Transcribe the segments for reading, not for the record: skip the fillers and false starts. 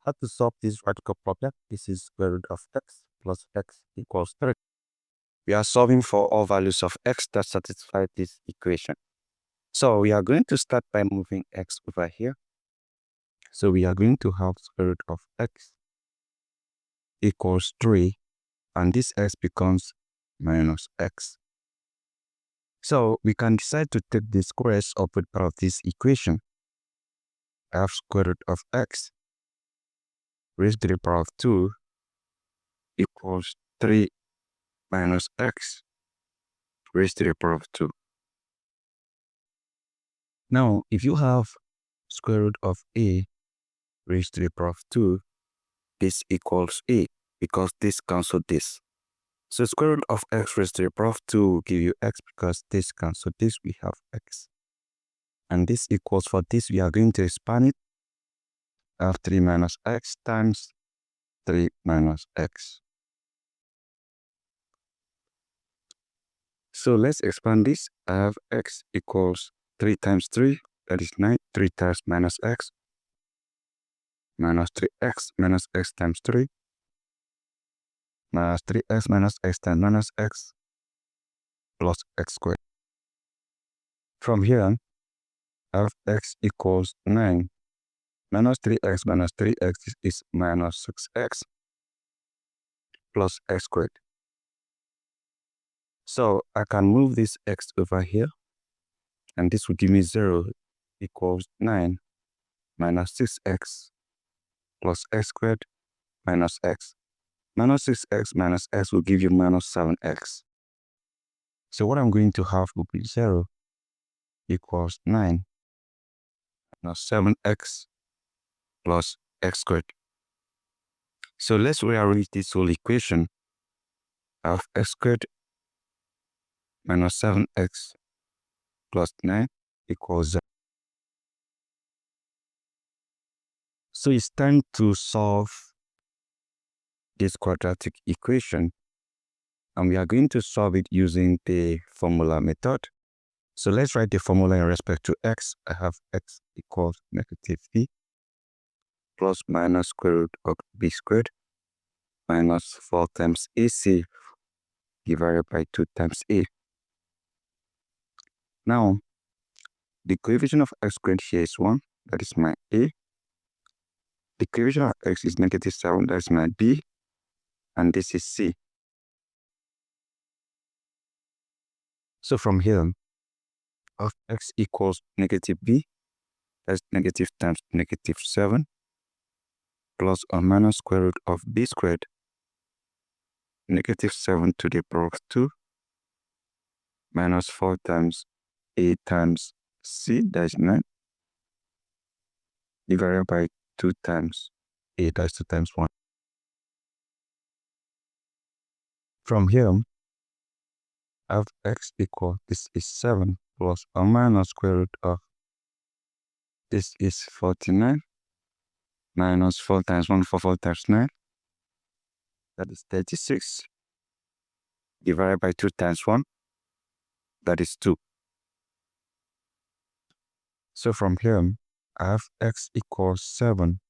how to solve this radical problem. This is square root of x plus x equals 3. We are solving for all values of x that satisfy this equation. So we are going to start by moving x over here. So we are going to have square root of x equals 3, and this x becomes minus x. So we can decide to take the squares of both part of this equation. I have square root of x raised to the power of 2 equals 3 minus x raised to the power of 2. Now, if you have square root of a raised to the power of 2, this equals a because this cancels this. So square root of x raised to the power of 2 will give you x because this cancels this, we have x. And this equals, for this we are going to expand it. I have 3 minus x times 3 minus x. So let's expand this. I have x equals 3 times 3, that is 9. 3 times minus x, minus 3x minus x times 3, minus 3x minus x times minus x, plus x squared. From here, I have x equals 9. Minus 3x minus 3x is minus 6x, plus x squared. So I can move this x over here, and this will give me 0 equals 9 minus 6x plus x squared minus x. Minus 6x minus x will give you minus 7x. So what I'm going to have will be 0 equals 9 minus 7x plus x squared. So let's rearrange this whole equation. I have x squared minus 7x plus 9 equals 0. So it's time to solve this quadratic equation, and we are going to solve it using the formula method. So let's write the formula in respect to x. I have x equals negative b plus minus square root of b squared minus 4 times ac divided by 2 times a. Now, the coefficient of x squared here is 1, that is my a. The coefficient of x is negative 7, that is my b. And this is c. So from here, of x equals negative b, that's negative times negative 7, plus or minus square root of b squared, negative 7 to the power of 2, minus 4 times a times c, that is 9, divided by 2 times a, that is 2 times 1. From here, I have x equal, this is 7, plus or minus square root of, this is 49, minus 4 times 1 for 4 times 9, that is 36, divided by 2 times 1, that is 2. So from here, I have x equals 7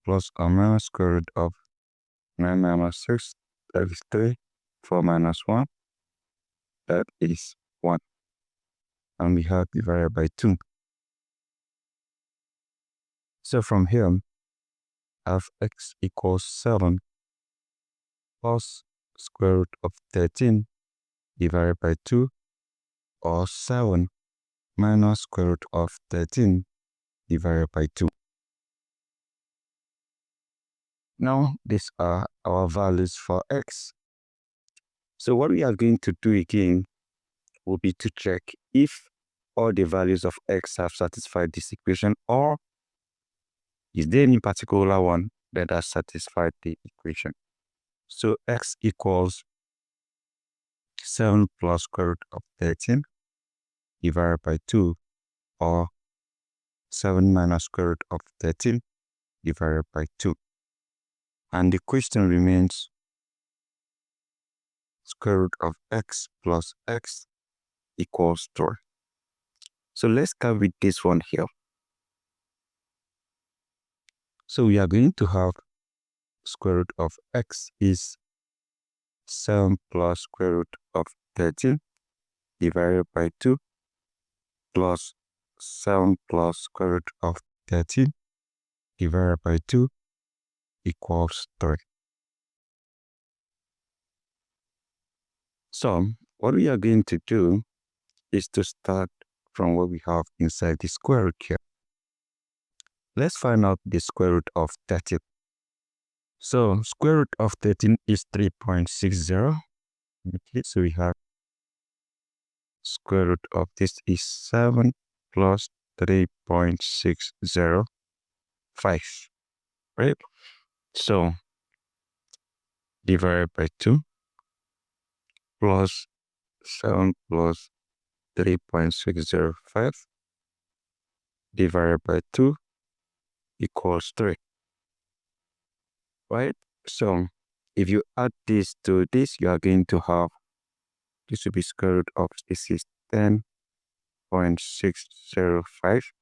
plus or minus square root of 9 minus 6, that is 3, 4 minus 1, that is 1. And we have divided by 2. So from here, I have x equals 7 plus square root of 13 divided by 2, or 7 minus square root of 13 divided by 2. Now, these are our values for x. So what we are going to do again will be to check if all the values of x have satisfied this equation, or is there any particular one that has satisfied the equation. So x equals 7 plus square root of 13 divided by 2, or 7 minus square root of 13 divided by 2. And the question remains square root of x plus x equals 3. So let's start with this one here. So we are going to have square root of x is 7 plus square root of 13 divided by 2 plus 7 plus square root of 13 divided by 2 equals 3. So what we are going to do is to start from what we have inside the square root here. Let's find out the square root of 13. So square root of 13 is 3.60. Okay, so we have square root of this is 7 plus 3.605, right? So divided by 2 plus 7 plus 3.605 divided by 2 equals 3, right? So if you add this to this, you are going to have, this will be square root of this is 10.605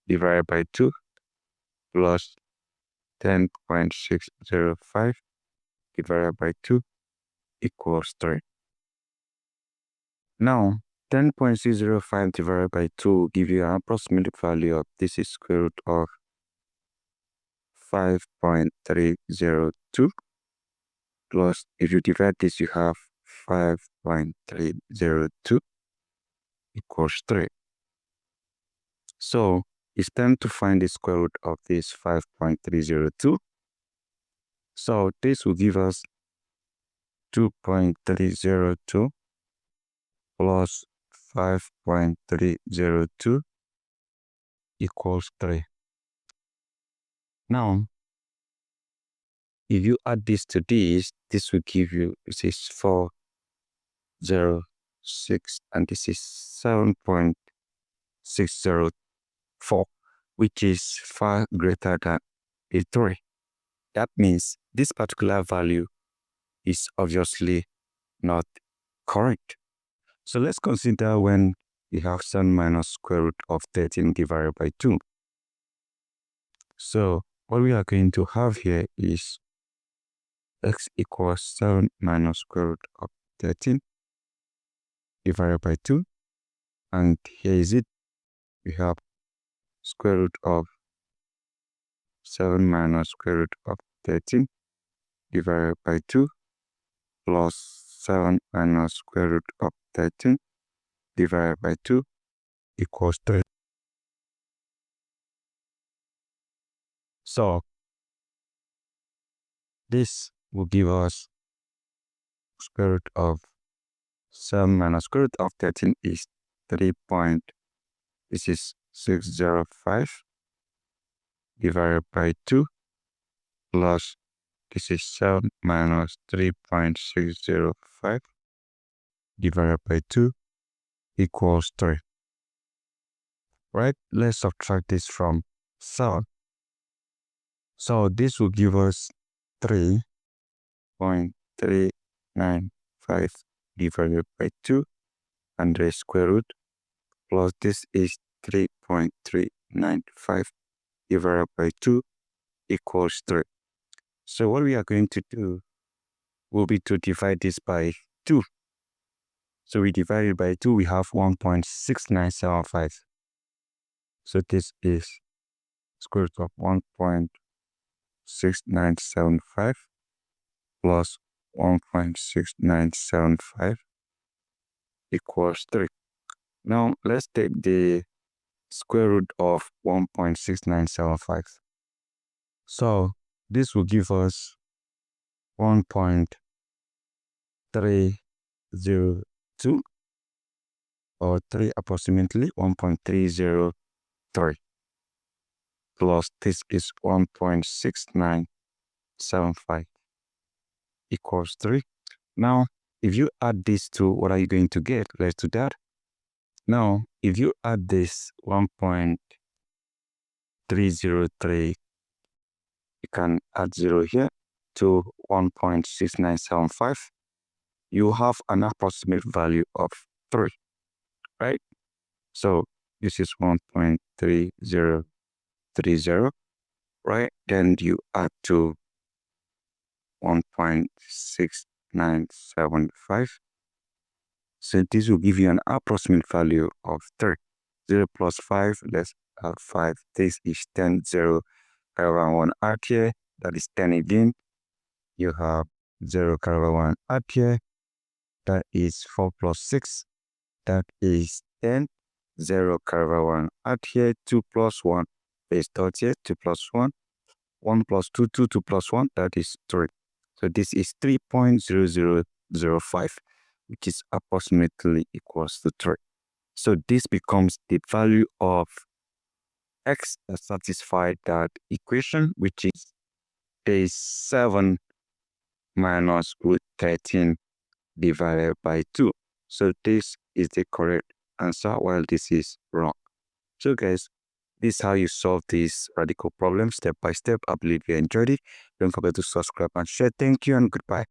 divided by 2 plus 10.605 divided by 2 equals 3. Now, 10.605 divided by 2 will give you an approximate value of, this is square root of 5.302 plus, if you divide this, you have 5.302 equals 3. So it's time to find the square root of this 5.302. So this will give us 2.302 plus 5.302 equals 3. Now, if you add this to this will give you, this is 406, and this is 7.604, which is far greater than a 3. That means this particular value is obviously not correct. So let's consider when we have 7 minus square root of 13 divided by 2. So what we are going to have here is x equals 7 minus square root of 13 divided by 2. And here is it. We have square root of 7 minus square root of 13 divided by 2 plus 7 minus square root of 13 divided by 2 equals 3. So this will give us square root of 7 minus square root of 13 is 3. This is 605 divided by 2 plus, this is 7 minus 3.605 divided by 2 equals 3. Right? Let's subtract this from 7. So this will give us 3.395 divided by 2 and the square root plus this is 3.395 divided by 2 equals 3. So what we are going to do will be to divide this by 2. So we divide it by 2, we have 1.6975. So this is square root of 1.6975 plus 1.6975 equals 3. Now let's take the square root of 1.6975. So this will give us 1.302 or 3 approximately 1.303 plus this is 1.6975 equals 3. Now, if you add these two, what are you going to get? Let's do that. Now, if you add this 1.303, you can add 0 here to 1.6975. You have an approximate value of 3, right? So this is 1.3030 right? Then you add to 1.6975. So this will give you an approximate value of 3. 0 plus 5, let's add 5. This is 10, 0, caravan 1 add here. That is 10 again. You have 0, caravan 1 add here. That is 4 plus 6. That is 10. 0, caravan 1 add here. 2 plus 1 is 30 here. 2 plus 1. 1 plus 2, 2, 2 plus 1, that is 3. So this is 3.0005, which is approximately equals to 3. So this becomes the value of x that satisfies that equation, which is base 7 minus root 13 divided by 2. So this is the correct answer, while this is wrong. So guys, this is how you solve this radical problem step by step. I believe you enjoyed it. Don't forget to subscribe and share. Thank you and goodbye.